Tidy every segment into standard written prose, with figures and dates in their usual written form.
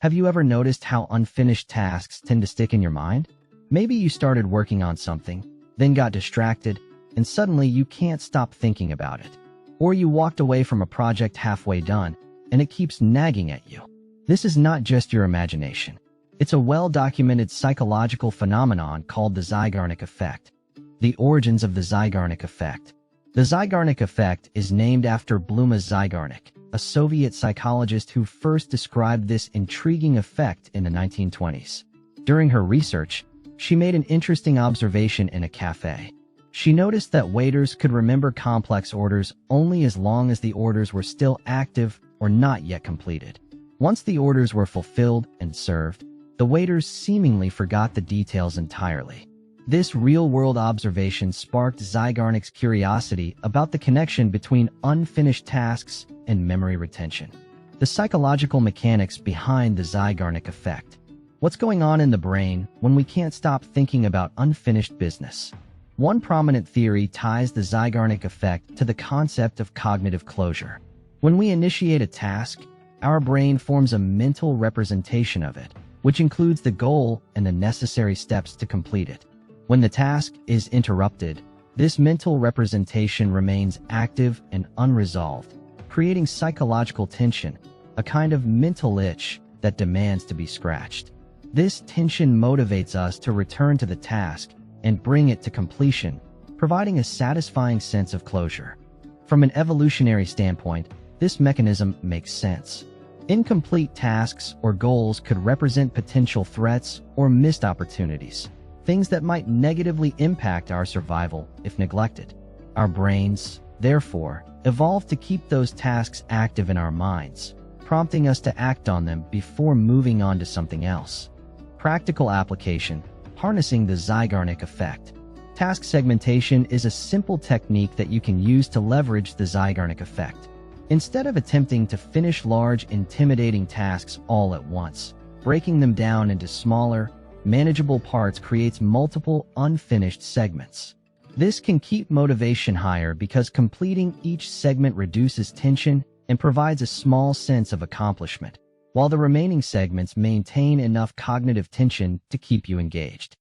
Have you ever noticed how unfinished tasks tend to stick in your mind? Maybe you started working on something, then got distracted, and suddenly you can't stop thinking about it. Or you walked away from a project halfway done, and it keeps nagging at you. This is not just your imagination. It's a well-documented psychological phenomenon called the Zeigarnik Effect. The origins of the Zeigarnik Effect. The Zeigarnik Effect is named after Bluma Zeigarnik, a Soviet psychologist who first described this intriguing effect in the 1920s. During her research, she made an interesting observation in a cafe. She noticed that waiters could remember complex orders only as long as the orders were still active or not yet completed. Once the orders were fulfilled and served, the waiters seemingly forgot the details entirely. This real-world observation sparked Zeigarnik's curiosity about the connection between unfinished tasks and memory retention. The psychological mechanics behind the Zeigarnik Effect. What's going on in the brain when we can't stop thinking about unfinished business? One prominent theory ties the Zeigarnik Effect to the concept of cognitive closure. When we initiate a task, our brain forms a mental representation of it, which includes the goal and the necessary steps to complete it. When the task is interrupted, this mental representation remains active and unresolved, creating psychological tension, a kind of mental itch that demands to be scratched. This tension motivates us to return to the task and bring it to completion, providing a satisfying sense of closure. From an evolutionary standpoint, this mechanism makes sense. Incomplete tasks or goals could represent potential threats or missed opportunities, things that might negatively impact our survival if neglected. Our brains, therefore, evolved to keep those tasks active in our minds, prompting us to act on them before moving on to something else. Practical application: harnessing the Zeigarnik Effect. Task segmentation is a simple technique that you can use to leverage the Zeigarnik Effect. Instead of attempting to finish large, intimidating tasks all at once, breaking them down into smaller, manageable parts creates multiple unfinished segments. This can keep motivation higher because completing each segment reduces tension and provides a small sense of accomplishment, while the remaining segments maintain enough cognitive tension to keep you engaged.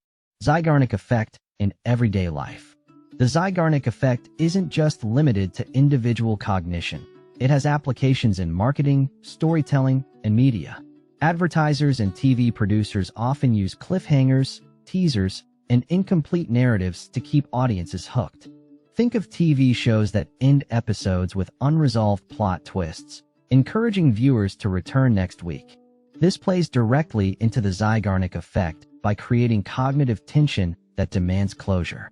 Zeigarnik Effect in everyday life. The Zeigarnik Effect isn't just limited to individual cognition. It has applications in marketing, storytelling, and media. Advertisers and TV producers often use cliffhangers, teasers, and incomplete narratives to keep audiences hooked. Think of TV shows that end episodes with unresolved plot twists, encouraging viewers to return next week. This plays directly into the Zeigarnik Effect by creating cognitive tension that demands closure.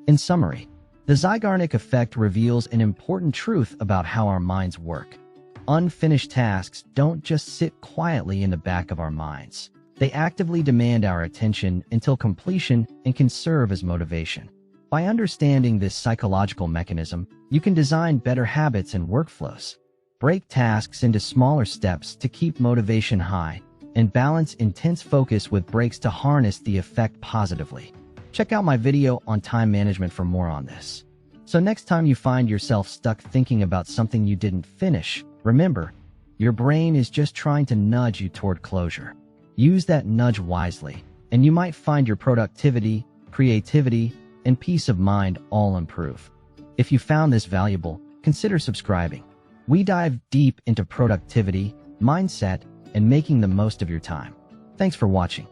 In summary, the Zeigarnik Effect reveals an important truth about how our minds work. Unfinished tasks don't just sit quietly in the back of our minds. They actively demand our attention until completion and can serve as motivation. By understanding this psychological mechanism, you can design better habits and workflows. Break tasks into smaller steps to keep motivation high, and balance intense focus with breaks to harness the effect positively. Check out my video on time management for more on this. So next time you find yourself stuck thinking about something you didn't finish, remember, your brain is just trying to nudge you toward closure. Use that nudge wisely, and you might find your productivity, creativity, and peace of mind all improve. If you found this valuable, consider subscribing. We dive deep into productivity, mindset, and making the most of your time. Thanks for watching.